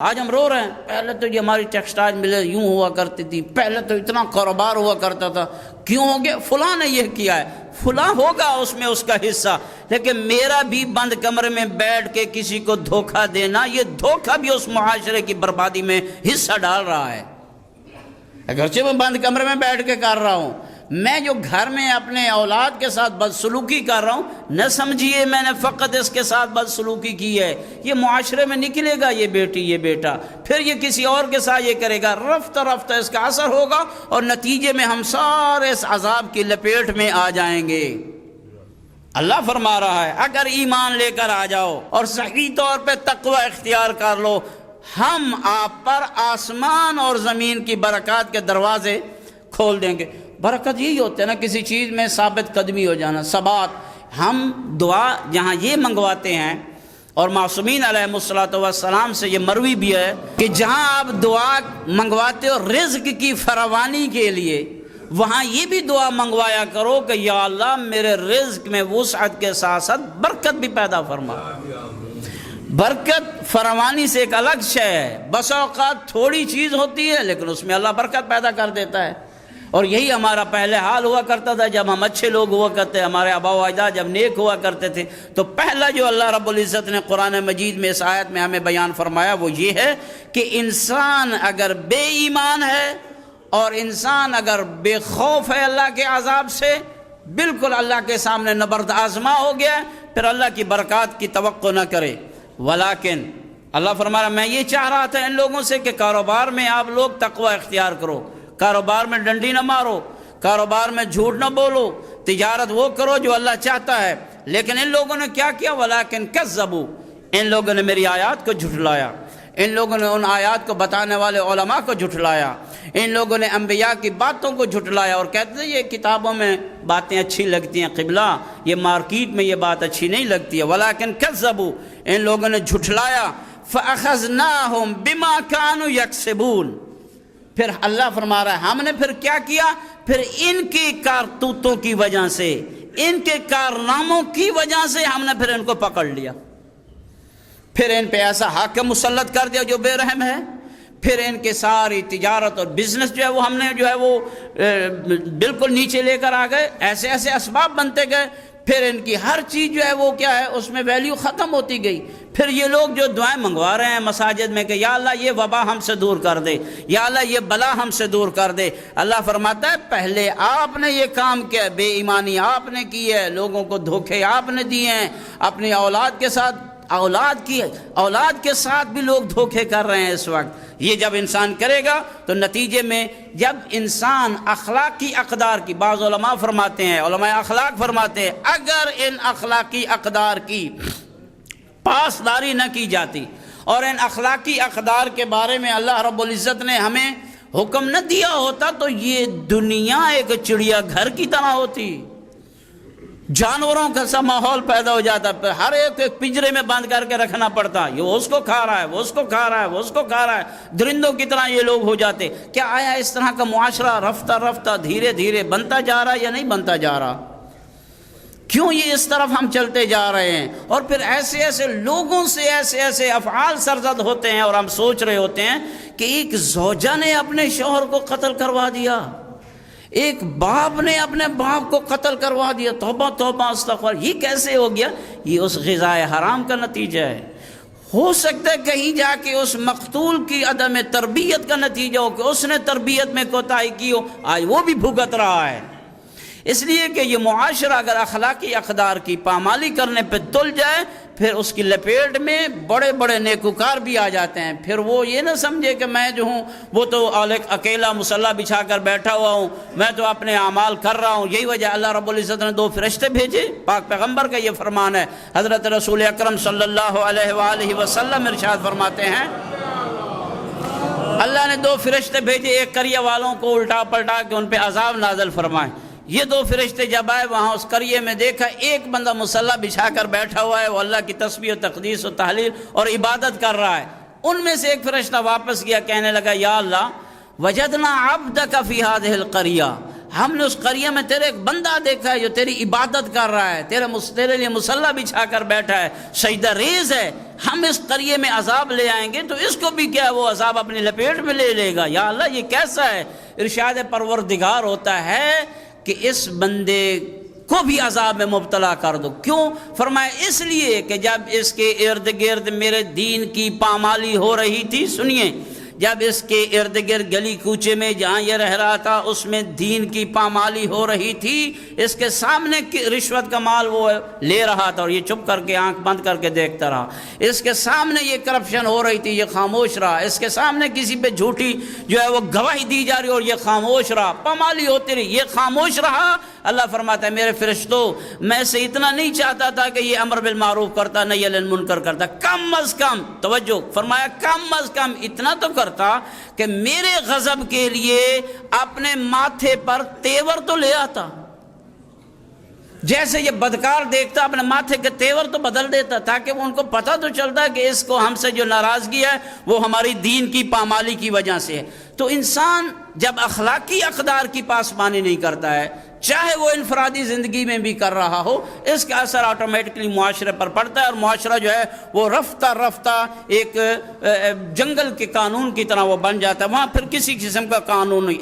آج ہم رو رہے ہیں، پہلے تو یہ ہماری ٹیکسٹائل ملیں یوں ہوا کرتی تھی، پہلے تو اتنا کاروبار ہوا کرتا تھا، کیوں ہو گیا؟ فلاں نے یہ کیا ہے، فلاں ہوگا اس میں اس کا حصہ، لیکن میرا بھی بند کمرے میں بیٹھ کے کسی کو دھوکہ دینا، یہ دھوکہ بھی اس معاشرے کی بربادی میں حصہ ڈال رہا ہے۔ اگرچہ میں بند کمرے میں بیٹھ کے کر رہا ہوں، میں جو گھر میں اپنے اولاد کے ساتھ بدسلوکی کر رہا ہوں، نہ سمجھیے میں نے فقط اس کے ساتھ بدسلوکی کی ہے، یہ معاشرے میں نکلے گا، یہ بیٹی یہ بیٹا، پھر یہ کسی اور کے ساتھ یہ کرے گا، رفتہ رفتہ اس کا اثر ہوگا اور نتیجے میں ہم سارے اس عذاب کی لپیٹ میں آ جائیں گے۔ اللہ فرما رہا ہے اگر ایمان لے کر آ جاؤ اور صحیح طور پہ تقوی اختیار کر لو، ہم آپ پر آسمان اور زمین کی برکات کے دروازے کھول دیں گے۔ برکت یہی ہوتا ہے نا، کسی چیز میں ثابت قدمی ہو جانا، ثبات۔ ہم دعا جہاں یہ منگواتے ہیں، اور معصومین علیہ السلام سے یہ مروی بھی ہے کہ جہاں آپ دعا منگواتے ہو رزق کی فراوانی کے لیے، وہاں یہ بھی دعا منگوایا کرو کہ یا اللہ میرے رزق میں وسعت کے ساتھ ساتھ برکت بھی پیدا فرما۔ برکت فراوانی سے ایک الگ شے ہے، بس اوقات تھوڑی چیز ہوتی ہے لیکن اس میں اللہ برکت پیدا کر دیتا ہے، اور یہی ہمارا پہلے حال ہوا کرتا تھا جب ہم اچھے لوگ ہوا کرتے، ہمارے آبا و اجداد جب نیک ہوا کرتے تھے۔ تو پہلا جو اللہ رب العزت نے قرآن مجید میں اس آیت میں ہمیں بیان فرمایا وہ یہ ہے کہ انسان اگر بے ایمان ہے اور انسان اگر بے خوف ہے اللہ کے عذاب سے، بالکل اللہ کے سامنے نبرد آزما ہو گیا، پھر اللہ کی برکات کی توقع نہ کرے۔ ولیکن اللہ فرما رہا میں یہ چاہ رہا تھا ان لوگوں سے کہ کاروبار میں آپ لوگ تقوی اختیار کرو، کاروبار میں ڈنڈی نہ مارو، کاروبار میں جھوٹ نہ بولو، تجارت وہ کرو جو اللہ چاہتا ہے۔ لیکن ان لوگوں نے کیا کیا؟ ولیکن کذبوا، ان لوگوں نے میری آیات کو جھٹلایا، ان لوگوں نے ان آیات کو بتانے والے علماء کو جھٹلایا، ان لوگوں نے انبیاء کی باتوں کو جھٹلایا اور کہتے ہیں یہ کتابوں میں باتیں اچھی لگتی ہیں قبلہ، یہ مارکیٹ میں یہ بات اچھی نہیں لگتی ہے۔ ولیکن کذبوا، ان لوگوں نے جھٹلایا۔ فَأَخَذْنَاهُمْ بِمَا كَانُوا يَكْسِبُونَ، پھر اللہ فرما رہا ہے ہم نے پھر کیا کیا؟ پھر ان کی کارتوتوں کی وجہ سے، ان کے کارناموں کی وجہ سے ہم نے پھر ان کو پکڑ لیا، پھر ان پہ ایسا حاکم مسلط کر دیا جو بے رحم ہے، پھر ان کے ساری تجارت اور بزنس جو ہے وہ ہم نے جو ہے وہ بالکل نیچے لے کر آ گئے، ایسے ایسے اسباب بنتے گئے، پھر ان کی ہر چیز جو ہے وہ کیا ہے اس میں ویلیو ختم ہوتی گئی۔ پھر یہ لوگ جو دعائیں منگوا رہے ہیں مساجد میں کہ یا اللہ یہ وبا ہم سے دور کر دے، یا اللہ یہ بلا ہم سے دور کر دے، اللہ فرماتا ہے پہلے آپ نے یہ کام کیا، بے ایمانی آپ نے کی ہے، لوگوں کو دھوکے آپ نے دیے ہیں، اپنی اولاد کے ساتھ اولاد کے ساتھ بھی لوگ دھوکے کر رہے ہیں اس وقت۔ یہ جب انسان کرے گا تو نتیجے میں جب انسان اخلاقی اقدار کی، بعض علماء فرماتے ہیں، علماء اخلاق فرماتے ہیں اگر ان اخلاقی اقدار کی پاسداری نہ کی جاتی اور ان اخلاقی اقدار کے بارے میں اللہ رب العزت نے ہمیں حکم نہ دیا ہوتا تو یہ دنیا ایک چڑیا گھر کی طرح ہوتی، جانوروں کا سا ماحول پیدا ہو جاتا، ہر ایک پنجرے میں بند کر کے رکھنا پڑتا، یہ وہ اس کو کھا رہا ہے، وہ اس کو کھا رہا ہے، وہ اس کو کھا رہا ہے، درندوں کی طرح یہ لوگ ہو جاتے۔ کیا آیا اس طرح کا معاشرہ رفتہ رفتہ دھیرے دھیرے بنتا جا رہا ہے یا نہیں بنتا جا رہا؟ کیوں یہ اس طرف ہم چلتے جا رہے ہیں؟ اور پھر ایسے ایسے لوگوں سے ایسے ایسے افعال سرزد ہوتے ہیں اور ہم سوچ رہے ہوتے ہیں کہ ایک زوجہ نے اپنے شوہر کو قتل کروا دیا، ایک باپ نے اپنے باپ کو قتل کروا دیا، توبہ توبہ استغفار، یہ کیسے ہو گیا؟ یہ اس غذائے حرام کا نتیجہ ہے۔ ہو سکتا ہے کہیں جا کے اس مقتول کی عدم تربیت کا نتیجہ ہو کہ اس نے تربیت میں کوتاہی کی ہو، آج وہ بھی بھگت رہا ہے۔ اس لیے کہ یہ معاشرہ اگر اخلاقی اقدار کی پامالی کرنے پہ تل جائے پھر اس کی لپیٹ میں بڑے بڑے نیکوکار بھی آ جاتے ہیں۔ پھر وہ یہ نہ سمجھے کہ میں جو ہوں وہ تو اکیلا مصلی بچھا کر بیٹھا ہوا ہوں، میں تو اپنے اعمال کر رہا ہوں۔ یہی وجہ اللہ رب العزت نے 2 فرشتے بھیجے، پاک پیغمبر کا یہ فرمان ہے۔ حضرت رسول اکرم صلی اللہ علیہ وآلہ وسلم ارشاد فرماتے ہیں اللہ نے 2 فرشتے بھیجے، ایک قریہ والوں کو الٹا پلٹا کے ان پہ عذاب نازل فرمائیں۔ یہ 2 فرشتے جب آئے وہاں اس قریے میں دیکھا ایک بندہ مصلی بچھا کر بیٹھا ہوا ہے، وہ اللہ کی تسبیح و تقدیس و تحلیل اور عبادت کر رہا ہے۔ ان میں سے ایک فرشتہ واپس گیا، کہنے لگا یا اللہ وجدنا عبدک فی ہذہ القریہ، ہم نے اس قریہ میں تیرے ایک بندہ دیکھا ہے جو تیری عبادت کر رہا ہے، تیرے لیے مصلی بچھا کر بیٹھا ہے، سجدہ ریز ہے، ہم اس قریے میں عذاب لے آئیں گے تو اس کو بھی کیا وہ عذاب اپنی لپیٹ میں لے لے گا. یا اللہ یہ کیسا ہے؟ ارشاد پروردگار ہوتا ہے کہ اس بندے کو بھی عذاب میں مبتلا کر دو. کیوں؟ فرمایا اس لیے کہ جب اس کے ارد گرد میرے دین کی پامالی ہو رہی تھی. سنیے، جب اس کے ارد گرد گلی کوچے میں جہاں یہ رہ رہا تھا اس میں دین کی پامالی ہو رہی تھی، اس کے سامنے رشوت کا مال وہ لے رہا تھا اور یہ چپ کر کے آنکھ بند کر کے دیکھتا رہا. اس کے سامنے یہ کرپشن ہو رہی تھی، یہ خاموش رہا. اس کے سامنے کسی پہ جھوٹی جو ہے وہ گواہی دی جا رہی اور یہ خاموش رہا. پامالی ہوتی رہی، یہ خاموش رہا. اللہ فرماتا ہے میرے فرشتوں، میں سے اتنا نہیں چاہتا تھا کہ یہ امر بالمعروف کرتا، نہی عن المنکر کرتا. کم از کم، توجہ فرمایا، کم از کم اتنا تو کرتا کہ میرے غضب کے لیے اپنے ماتھے پر تیور تو لے آتا. جیسے یہ بدکار دیکھتا اپنے ماتھے کے تیور تو بدل دیتا، تاکہ وہ ان کو پتہ تو چلتا کہ اس کو ہم سے جو ناراضگی ہے وہ ہماری دین کی پامالی کی وجہ سے ہے. تو انسان جب اخلاقی اقدار کی پاسبانی نہیں کرتا ہے، چاہے وہ انفرادی زندگی میں بھی کر رہا ہو، اس کا اثر آٹومیٹکلی معاشرے پر پڑتا ہے، اور معاشرہ جو ہے وہ رفتہ رفتہ ایک جنگل کے قانون کی طرح وہ بن جاتا ہے. وہاں پھر کسی قسم کا قانون نہیں.